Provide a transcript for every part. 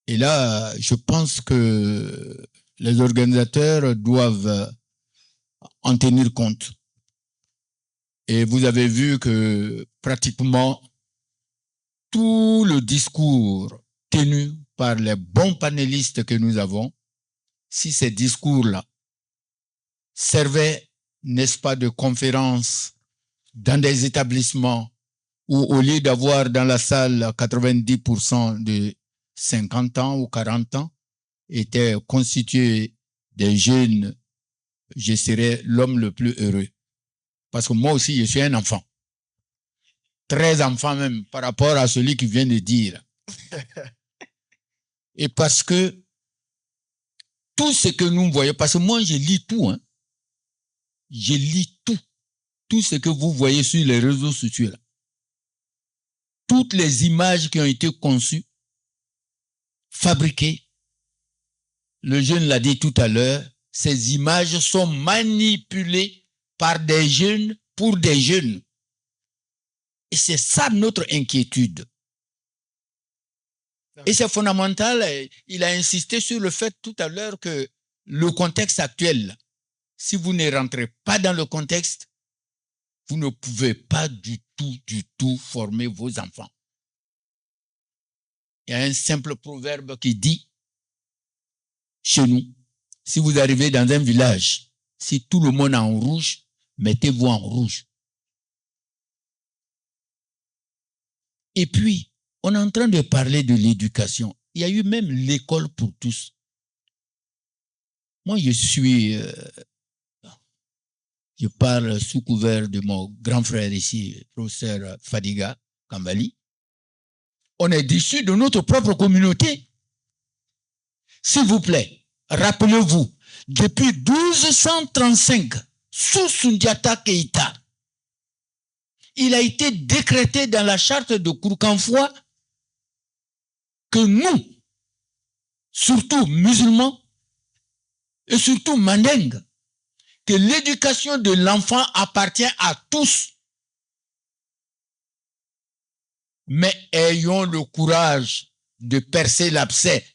Et là, je pense que les organisateurs doivent en tenir compte. Et vous avez vu que pratiquement tout le discours tenu par les bons panélistes que nous avons, si ces discours-là servaient, n'est-ce pas, de conférences dans des établissements où au lieu d'avoir dans la salle 90% de 50 ans ou 40 ans, étaient constitués des jeunes, je serais l'homme le plus heureux. Parce que moi aussi, je suis un enfant. 13 enfants même, par rapport à celui qui vient de dire. Et parce que tout ce que nous voyons, parce que moi, je lis tout, hein. Je lis tout. Tout ce que vous voyez sur les réseaux sociaux, là. Toutes les images qui ont été conçues, fabriquées, le jeune l'a dit tout à l'heure, ces images sont manipulées par des jeunes pour des jeunes. Et c'est ça notre inquiétude. Et c'est fondamental, il a insisté sur le fait tout à l'heure que le contexte actuel, si vous ne rentrez pas dans le contexte, vous ne pouvez pas du tout former vos enfants. Il y a un simple proverbe qui dit, chez nous, si vous arrivez dans un village, si tout le monde est en rouge, mettez-vous en rouge. Et puis, on est en train de parler de l'éducation. Il y a eu même l'école pour tous. Moi, je parle sous couvert de mon grand frère ici, professeur Fadiga Kambali. On est déçu de notre propre communauté. S'il vous plaît, rappelez-vous, depuis 1235, sous Sundiata Keïta, il a été décrété dans la charte de Kourkanfoua que nous, surtout musulmans, et surtout mandingues, que l'éducation de l'enfant appartient à tous. Mais ayons le courage de percer l'abcès.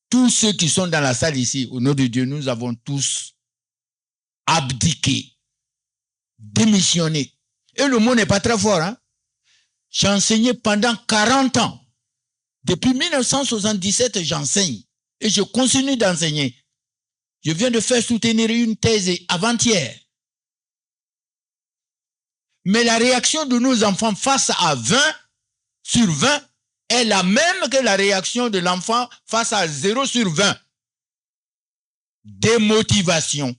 Tous ceux qui sont dans la salle ici, au nom de Dieu, nous avons tous abdiqué, démissionné. Et le mot n'est pas très fort, hein? J'ai enseigné pendant 40 ans. Depuis 1977, j'enseigne. Et je continue d'enseigner. Je viens de faire soutenir une thèse avant-hier. Mais la réaction de nos enfants face à 20 sur 20 est la même que la réaction de l'enfant face à 0 sur 20. Démotivation.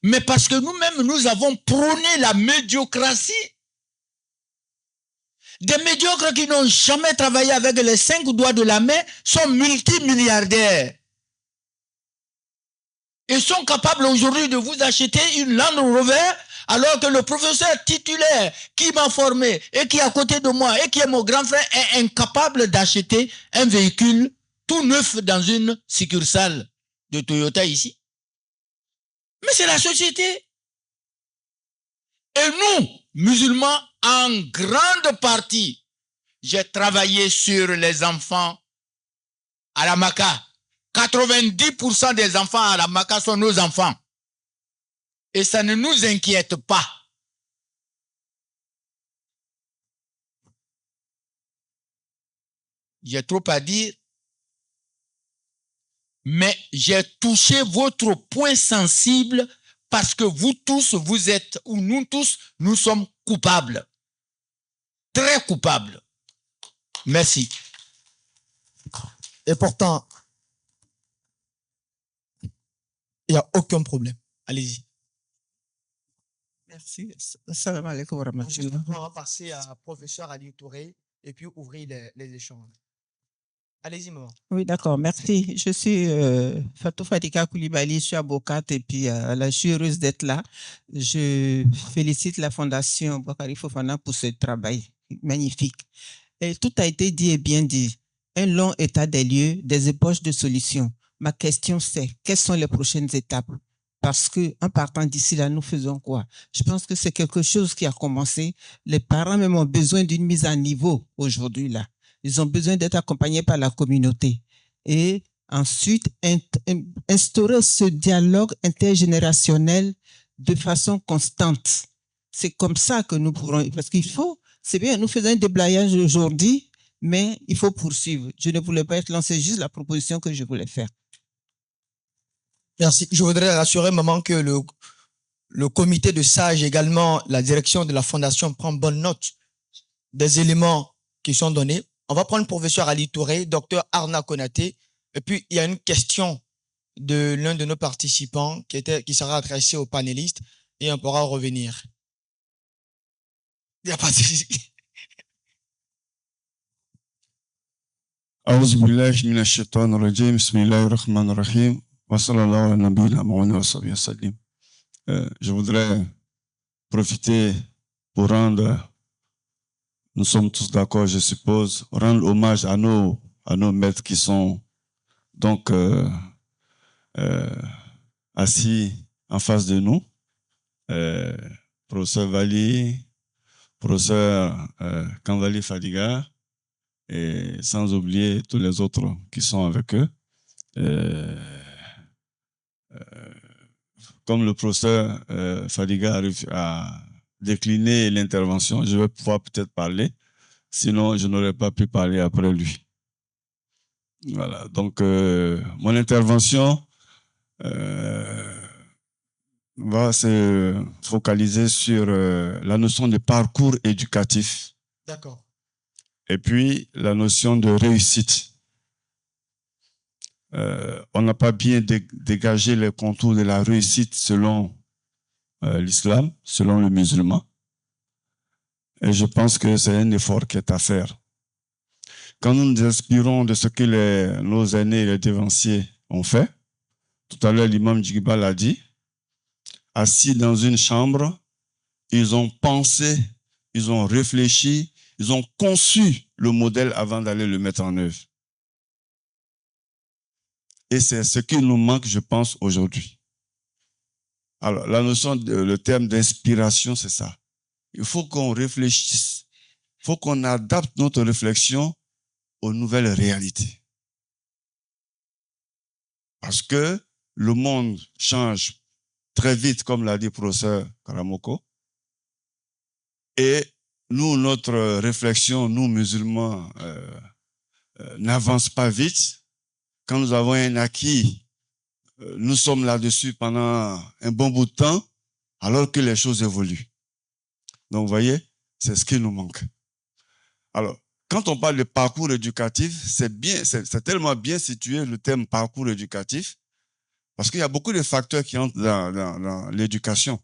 Mais parce que nous-mêmes, nous avons prôné la médiocratie. Des médiocres qui n'ont jamais travaillé avec les 5 doigts de la main sont multimilliardaires. Et sont capables aujourd'hui de vous acheter une Land Rover alors que le professeur titulaire qui m'a formé et qui est à côté de moi et qui est mon grand frère est incapable d'acheter un véhicule tout neuf dans une succursale de Toyota ici. Mais c'est la société. Et nous, musulmans, en grande partie, j'ai travaillé sur les enfants à la Maka. 90% des enfants à la Maka sont nos enfants. Et ça ne nous inquiète pas. J'ai trop à dire, mais j'ai touché votre point sensible parce que vous tous, vous êtes, ou nous tous, nous sommes coupables. Très coupables. Merci. Et pourtant, il n'y a aucun problème. Allez-y. Merci. Salam alaikum wa rahmatullah. On va passer à professeur Ali Touré et puis ouvrir les échanges. Allez-y, maman. Oui, d'accord, merci. Je suis Fatou Fadika Koulibaly, je suis avocate et puis je suis heureuse d'être là. Je félicite la Fondation Bakari Fofana pour ce travail magnifique. Et tout a été dit et bien dit. Un long état des lieux, des ébauches de solutions. Ma question c'est, quelles sont les prochaines étapes? Parce que en partant d'ici là, nous faisons quoi? Je pense que c'est quelque chose qui a commencé. Les parents même ont besoin d'une mise à niveau aujourd'hui là. Ils ont besoin d'être accompagnés par la communauté. Et ensuite, instaurer ce dialogue intergénérationnel de façon constante. C'est comme ça que nous pourrons, parce qu'il faut, c'est bien, nous faisons un déblayage aujourd'hui, mais il faut poursuivre. Je ne voulais pas être lancé, juste la proposition que je voulais faire. Merci. Je voudrais rassurer maman que le comité de sages, également la direction de la fondation prend bonne note des éléments qui sont donnés. On va prendre le professeur Ali Touré, docteur Arna Konaté, et puis il y a une question de l'un de nos participants qui sera adressée aux panélistes et on pourra revenir. Il n'y a pas de souci. أعوذ بالله من الشيطان الرجيم بسم الله الرحمن الرحيم وصلى الله على نبينا محمد وصحبه وسلم. Je voudrais profiter pour rendre, nous sommes tous d'accord, je suppose, rendre hommage à nos maîtres qui sont donc assis en face de nous. Professeur Vali, professeur Kanvali Fadiga, et sans oublier tous les autres qui sont avec eux. Comme le professeur Fadiga arrive à décliner l'intervention, je vais pouvoir peut-être parler, sinon je n'aurais pas pu parler après lui. Voilà, donc mon intervention va se focaliser sur la notion de parcours éducatif. D'accord. Et puis, la notion de réussite. On n'a pas bien dégagé les contours de la réussite selon l'islam, selon le musulman. Et je pense que c'est un effort qui est à faire. Quand nous nous inspirons de ce que nos aînés et les dévanciers ont fait, tout à l'heure l'imam Djigiba l'a dit, assis dans une chambre, ils ont pensé, ils ont réfléchi, ils ont conçu le modèle avant d'aller le mettre en œuvre. Et c'est ce qui nous manque, je pense, aujourd'hui. Alors, la notion, le terme d'inspiration, c'est ça. Il faut qu'on réfléchisse. Il faut qu'on adapte notre réflexion aux nouvelles réalités. Parce que le monde change très vite, comme l'a dit le professeur Karamoko. Et nous, notre réflexion, nous musulmans, n'avance pas vite. Quand nous avons un acquis, nous sommes là-dessus pendant un bon bout de temps, alors que les choses évoluent. Donc, vous voyez, c'est ce qui nous manque. Alors, quand on parle de parcours éducatif, c'est tellement bien situé le terme parcours éducatif, parce qu'il y a beaucoup de facteurs qui entrent dans l'éducation.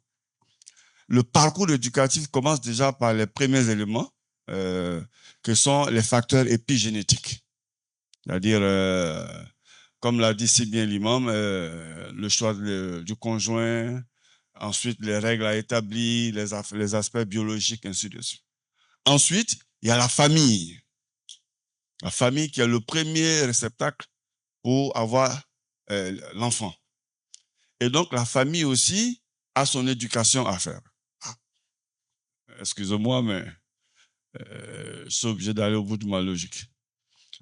Le parcours éducatif commence déjà par les premiers éléments, que sont les facteurs épigénétiques. C'est-à-dire, comme l'a dit si bien l'imam, le choix du conjoint, ensuite les règles à établir, les aspects biologiques, ainsi de suite. Ensuite, il y a la famille. La famille qui est le premier réceptacle pour avoir l'enfant. Et donc, la famille aussi a son éducation à faire. Excusez-moi, mais je suis obligé d'aller au bout de ma logique.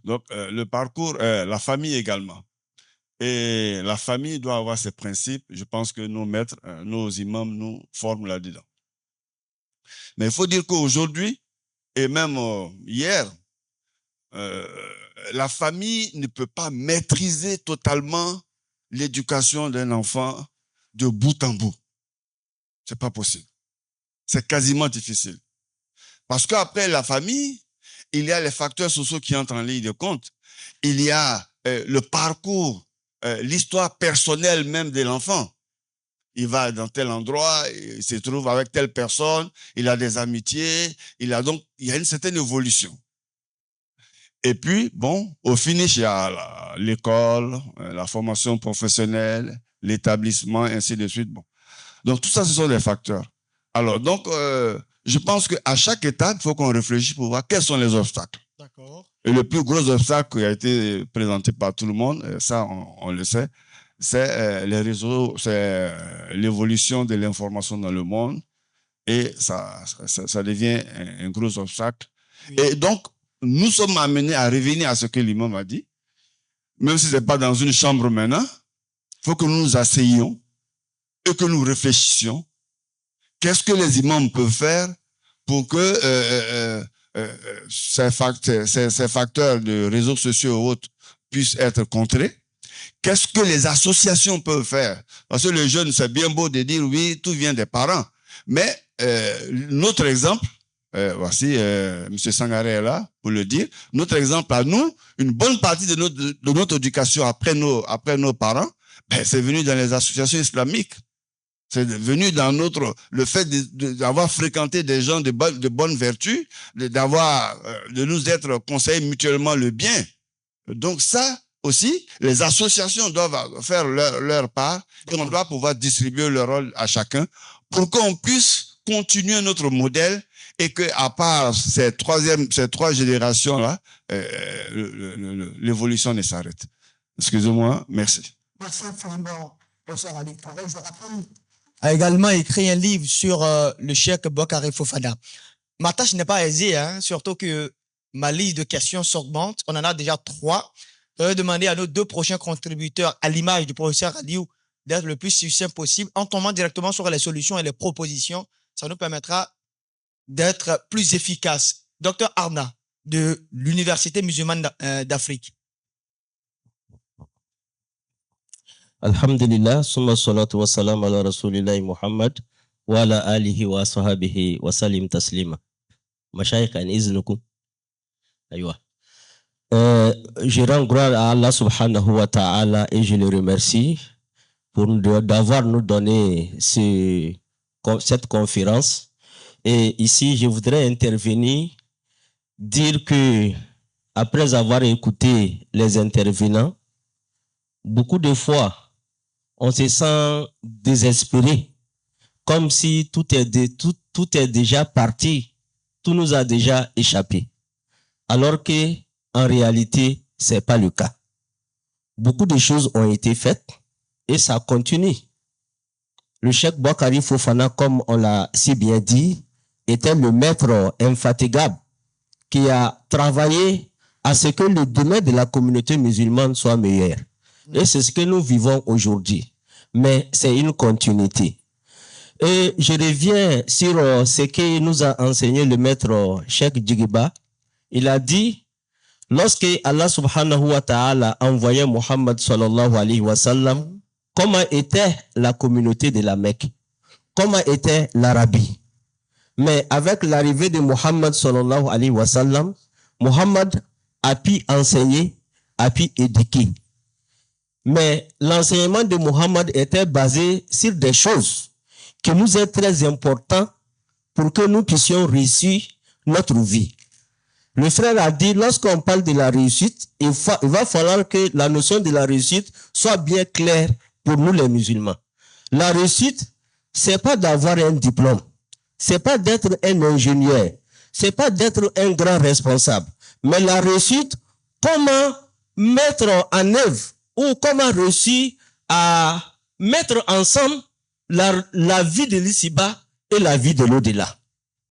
Donc, le parcours, la famille également. Et la famille doit avoir ses principes. Je pense que nos maîtres, nos imams nous forment là-dedans. Mais il faut dire qu'aujourd'hui, et même hier, la famille ne peut pas maîtriser totalement l'éducation d'un enfant de bout en bout. C'est pas possible. C'est quasiment difficile. Parce qu'après la famille, il y a les facteurs sociaux qui entrent en ligne de compte. Il y a le parcours, l'histoire personnelle même de l'enfant. Il va dans tel endroit, il se trouve avec telle personne, il a des amitiés, il y a une certaine évolution. Et puis, bon, au finish, il y a l'école, la formation professionnelle, l'établissement, ainsi de suite. Bon. Donc, tout ça, ce sont des facteurs. Alors, donc, je pense qu'à chaque étape, il faut qu'on réfléchisse pour voir quels sont les obstacles. D'accord. Et le plus gros obstacle qui a été présenté par tout le monde, ça, on le sait, c'est les réseaux, c'est l'évolution de l'information dans le monde et ça devient un gros obstacle. Et donc, nous sommes amenés à revenir à ce que l'imam a dit, même si ce n'est pas dans une chambre maintenant. Il faut que nous nous asseyions et que nous réfléchissions. Qu'est-ce que les imams peuvent faire pour que ces facteurs de réseaux sociaux et autres puissent être contrés? Qu'est-ce que les associations peuvent faire? Parce que les jeunes, c'est bien beau de dire oui, tout vient des parents. Mais notre exemple, voici, M. Sangaré est là pour le dire, notre exemple à nous, une bonne partie de notre éducation après nos parents, ben, c'est venu dans les associations islamiques. C'est venu dans le fait d'avoir fréquenté des gens de bonne vertu, de nous être conseillés mutuellement le bien. Donc ça aussi, les associations doivent faire leur part et on doit pouvoir distribuer le rôle à chacun pour qu'on puisse continuer notre modèle et que, à part ces trois générations-là, l'évolution ne s'arrête. Excusez-moi, merci. Merci infiniment, professeur Ali Touré. Je rappelle, a également écrit un livre sur le cheikh Boukari Fofana. Ma tâche n'est pas aisée, hein, surtout que ma liste de questions s'augmente. On en a déjà 3. Je vais demander à nos 2 prochains contributeurs, à l'image du professeur Aliou, d'être le plus succinct possible en tombant directement sur les solutions et les propositions. Ça nous permettra d'être plus efficaces. Docteur Arna, de l'Université musulmane d'Afrique. Alhamdulillah, summa salatu wa salam ala rasulillahi Muhammad wa ala alihi wa sahabihi wa salim taslima. Mashayikh an iznukum. Aywa. Je rends gloire à Allah subhanahu wa ta'ala et je le remercie pour d'avoir nous donné cette conférence. Et ici, je voudrais intervenir, dire que après avoir écouté les intervenants, beaucoup de fois, on se sent désespéré, comme si tout est déjà parti, tout nous a déjà échappé. Alors que, en réalité, c'est pas le cas. Beaucoup de choses ont été faites et ça continue. Le cheikh Boukari Fofana, comme on l'a si bien dit, était le maître infatigable qui a travaillé à ce que le domaine de la communauté musulmane soit meilleur. Et c'est ce que nous vivons aujourd'hui. Mais c'est une continuité. Et je reviens sur ce que nous a enseigné le maître Cheikh Djigiba. Il a dit, lorsque Allah subhanahu wa ta'ala envoyait Muhammad sallallahu alayhi wa sallam, comment était la communauté de la Mecque? Comment était l'Arabie? Mais avec l'arrivée de Muhammad sallallahu alayhi wa sallam, Muhammad a pu enseigner, a pu éduquer. Mais l'enseignement de Muhammad était basé sur des choses qui nous est très important pour que nous puissions réussir notre vie. Le frère a dit, lorsqu'on parle de la réussite, il va falloir que la notion de la réussite soit bien claire pour nous les musulmans. La réussite, c'est pas d'avoir un diplôme, c'est pas d'être un ingénieur, c'est pas d'être un grand responsable. Mais la réussite, comment mettre en œuvre ou comment réussir à mettre ensemble la vie de l'ici-bas et la vie de l'au-delà.